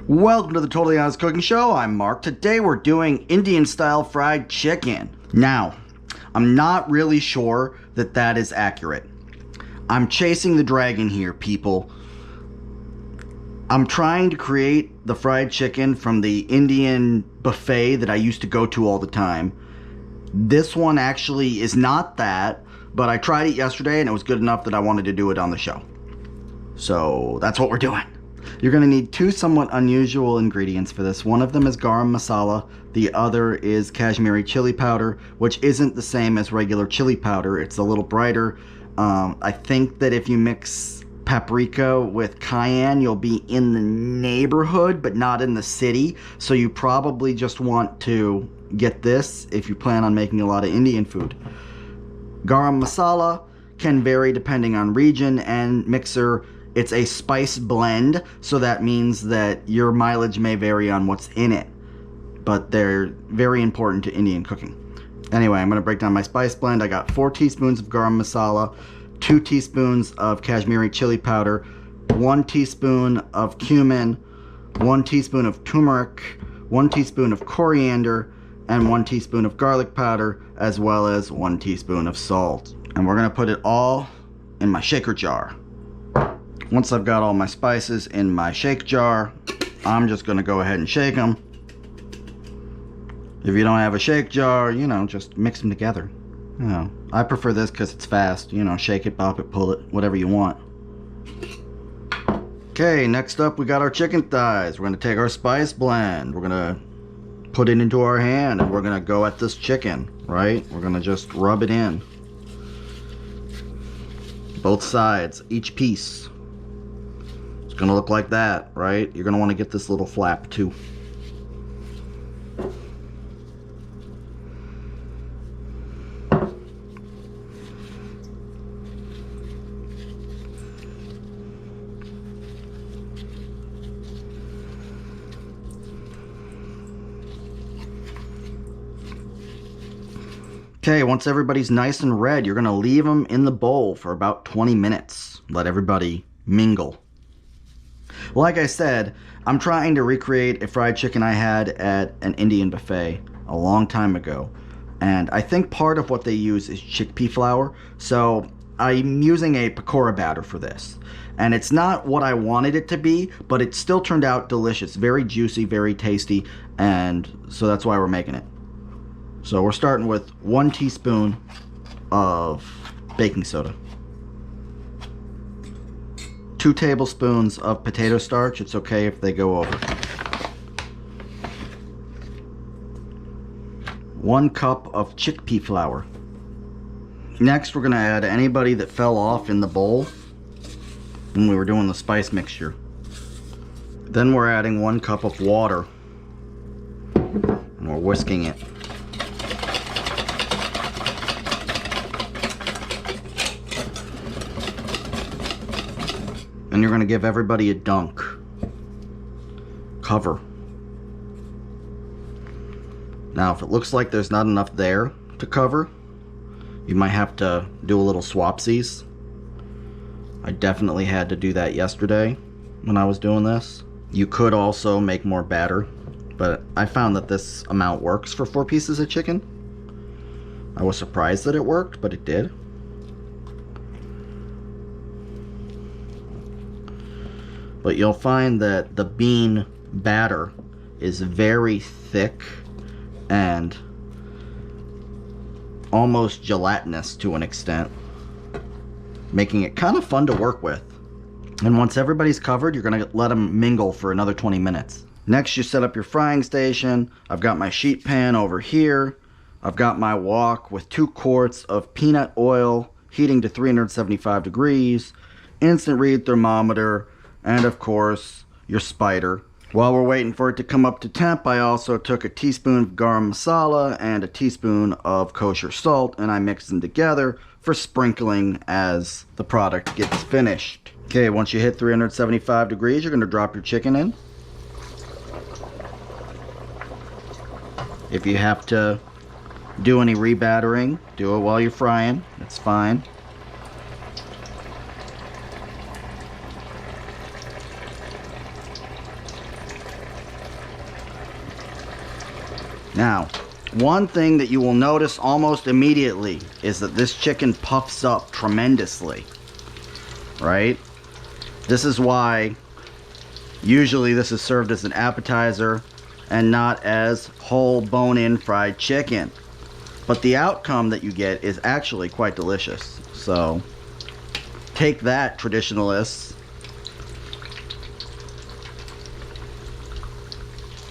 Welcome to the Totally Honest Cooking Show. I'm Mark. Today we're doing Indian style fried chicken. Now, I'm not really sure that is accurate. I'm chasing the dragon here, people. I'm trying to create the fried chicken from the Indian buffet that I used to go to all the time. This one actually is not that, but I tried it yesterday and it was good enough that I wanted to do it on the show. So that's what we're doing. You're going to need two somewhat unusual ingredients for this. One of them is garam masala. The other is Kashmiri chili powder, which isn't the same as regular chili powder. It's a little brighter. I think that if you mix paprika with cayenne, you'll be in the neighborhood, but not in the city. So you probably just want to get this if you plan on making a lot of Indian food. Garam masala can vary depending on region and mixer. It's a spice blend, so that means that your mileage may vary on what's in it, but they're very important to Indian cooking. Anyway, I'm going to break down my spice blend. I got 4 teaspoons of garam masala, 2 teaspoons of Kashmiri chili powder, 1 teaspoon of cumin, 1 teaspoon of turmeric, 1 teaspoon of coriander, and 1 teaspoon of garlic powder, as well as 1 teaspoon of salt. And we're going to put it all in my shaker jar. Once I've got all my spices in my shake jar, I'm just going to go ahead and shake them. If you don't have a shake jar, just mix them together. I prefer this because it's fast. Shake it, pop it, pull it, whatever you want. Okay, next up we got our chicken thighs. We're going to take our spice blend. We're going to put it into our hand and we're going to go at this chicken, right? We're going to just rub it in. Both sides, each piece. Gonna look like that, right? You're gonna want to get this little flap too. Okay, once everybody's nice and red, you're gonna leave them in the bowl for about 20 minutes. Let everybody mingle. Like I said, I'm trying to recreate a fried chicken I had at an Indian buffet a long time ago. And I think part of what they use is chickpea flour. So I'm using a pakora batter for this. And it's not what I wanted it to be, but it still turned out delicious. Very juicy, very tasty. And so that's why we're making it. So we're starting with 1 teaspoon of baking soda. 2 tablespoons of potato starch. It's okay if they go over. 1 cup of chickpea flour. Next, we're going to add anybody that fell off in the bowl when we were doing the spice mixture. Then we're adding 1 cup of water. And we're whisking it. And you're going to give everybody a dunk. Cover. Now, if it looks like there's not enough there to cover, you might have to do a little swapsies. I definitely had to do that yesterday when I was doing this. You could also make more batter, but I found that this amount works for 4 pieces of chicken. I was surprised that it worked, but it did. But you'll find that the bean batter is very thick and almost gelatinous to an extent, making it kind of fun to work with. And once everybody's covered, you're going to let them mingle for another 20 minutes. Next, you set up your frying station. I've got my sheet pan over here. I've got my wok with 2 quarts of peanut oil, heating to 375 degrees, instant read thermometer, and of course, your spider. While we're waiting for it to come up to temp, I also took a teaspoon of garam masala and a teaspoon of kosher salt, and I mixed them together for sprinkling as the product gets finished. Okay, once you hit 375 degrees, you're going to drop your chicken in. If you have to do any rebattering, do it while you're frying. It's fine. Now, one thing that you will notice almost immediately is that this chicken puffs up tremendously, right? This is why usually this is served as an appetizer and not as whole bone-in fried chicken. But the outcome that you get is actually quite delicious. So, take that, traditionalists.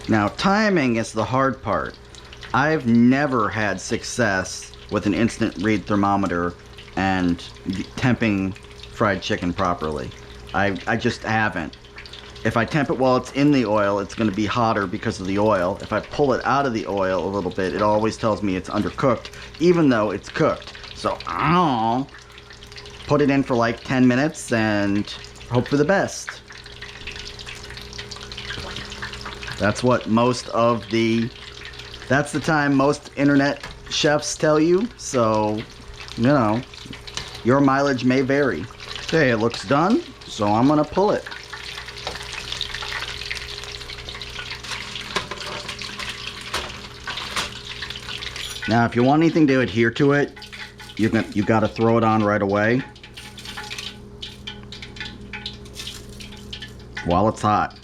Now, timing is the hard part. I've never had success with an instant read thermometer and temping fried chicken properly. I just haven't. If I temp it while it's in the oil, it's going to be hotter because of the oil. If I pull it out of the oil a little bit, it always tells me it's undercooked, even though it's cooked. So, I'll put it in for like 10 minutes and hope for the best. That's the time most internet chefs tell you. So, you know, your mileage may vary. Okay, it looks done, so I'm going to pull it. Now, if you want anything to adhere to it, you got to throw it on right away while it's hot.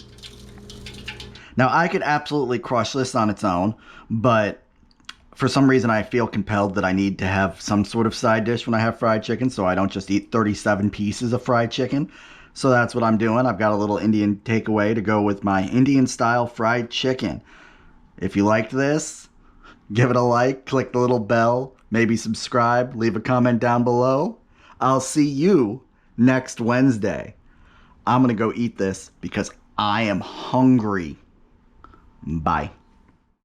Now, I could absolutely crush this on its own, but for some reason I feel compelled that I need to have some sort of side dish when I have fried chicken, so I don't just eat 37 pieces of fried chicken. So that's what I'm doing. I've got a little Indian takeaway to go with my Indian style fried chicken. If you liked this, give it a like, click the little bell, maybe subscribe, leave a comment down below. I'll see you next Wednesday. I'm going to go eat this because I am hungry. Bye.